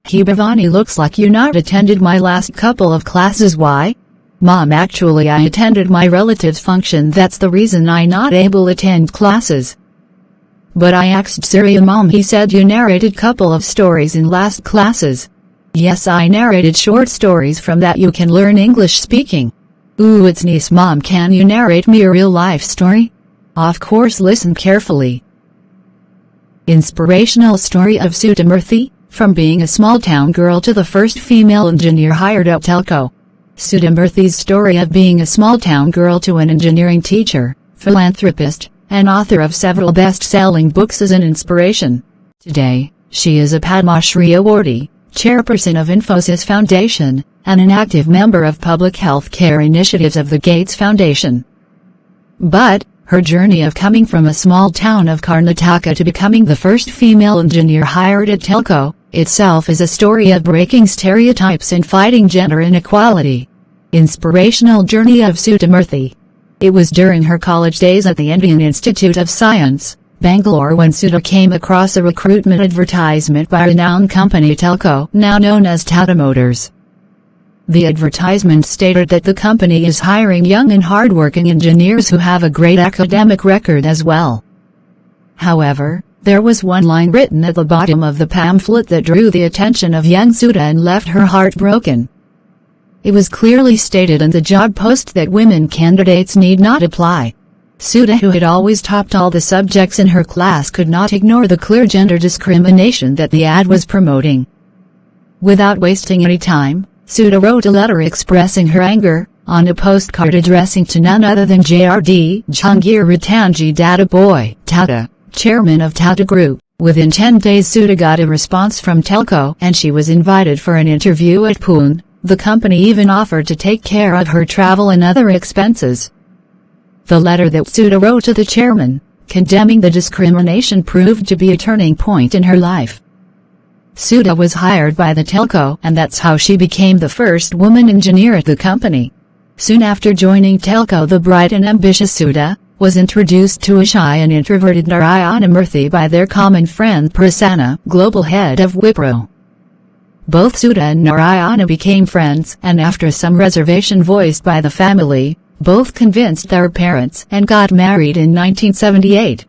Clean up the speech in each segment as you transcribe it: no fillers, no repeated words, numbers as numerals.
Hey Bhavani, looks like you not attended my last couple of classes. Why? Mom, actually I attended my relative's function, that's the reason I not able attend classes. But I asked Surya Mom, he said you narrated couple of stories in last classes. Yes, I narrated short stories, from that you can learn English speaking. Ooh, it's nice. Mom, can you narrate me a real life story? Of course, listen carefully. Inspirational story of Sudha Murthy, from being a small town girl to the first female engineer hired at telco. Sudha Murthy's story of being a small town girl to an engineering teacher, philanthropist, and author of several best-selling books is an inspiration. Today, she is a Padma Shri awardee, chairperson of Infosys Foundation, and an active member of public health care initiatives of the Gates Foundation. But her journey of coming from a small town of Karnataka to becoming the first female engineer hired at telco, itself is a story of breaking stereotypes and fighting gender inequality. Inspirational journey of Sudha Murthy. It was during her college days at the Indian Institute of Science, Bangalore, when Sudha came across a recruitment advertisement by renowned company Telco, now known as Tata Motors. The advertisement stated that the company is hiring young and hardworking engineers who have a great academic record as well. However, there was one line written at the bottom of the pamphlet that drew the attention of young Sudha and left her heart broken. It was clearly stated in the job post that women candidates need not apply. Sudha, who had always topped all the subjects in her class, could not ignore the clear gender discrimination that the ad was promoting. Without wasting any time, Sudha wrote a letter expressing her anger, on a postcard addressing to none other than J.R.D. Jahangir Ratanji Dada Boy, Tata, chairman of Tata Group. Within 10 days Sudha got a response from Telco and she was invited for an interview at Pune. The company even offered to take care of her travel and other expenses. The letter that Sudha wrote to the chairman, condemning the discrimination, proved to be a turning point in her life. Sudha was hired by the telco, and that's how she became the first woman engineer at the company. Soon after joining telco, the bright and ambitious Sudha was introduced to a shy and introverted Narayana Murthy by their common friend Prasanna, global head of Wipro. Both Sudha and Narayana became friends, and after some reservation voiced by the family, both convinced their parents and got married in 1978.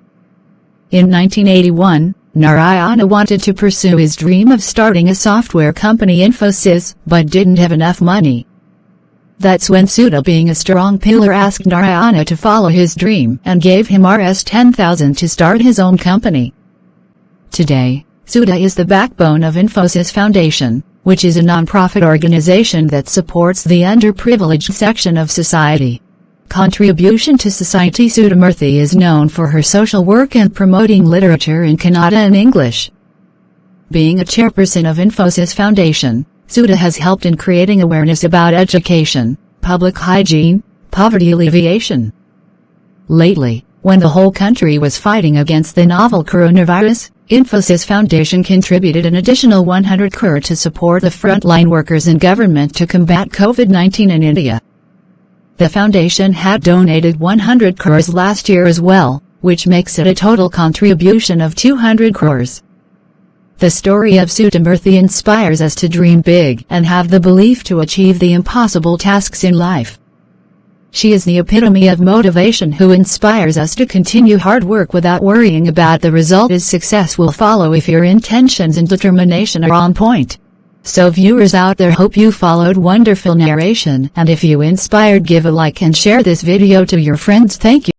In 1981, Narayana wanted to pursue his dream of starting a software company, Infosys, but didn't have enough money. That's when Sudha, being a strong pillar, asked Narayana to follow his dream and gave him Rs 10,000 to start his own company. Today, Sudha is the backbone of Infosys Foundation, which is a non-profit organization that supports the underprivileged section of society. Contribution to society. Sudha Murthy is known for her social work and promoting literature in Kannada and English. Being a chairperson of Infosys Foundation, Sudha has helped in creating awareness about education, public hygiene, poverty alleviation. Lately, when the whole country was fighting against the novel coronavirus, Infosys Foundation contributed an additional 100 crore to support the frontline workers and government to combat COVID-19 in India. The foundation had donated 100 crores last year as well, which makes it a total contribution of 200 crores. The story of Sudha Murthy inspires us to dream big and have the belief to achieve the impossible tasks in life. She is the epitome of motivation, who inspires us to continue hard work without worrying about the result, as success will follow if your intentions and determination are on point. So viewers out there, hope you followed wonderful narration, and if you inspired, give a like and share this video to your friends. Thank you.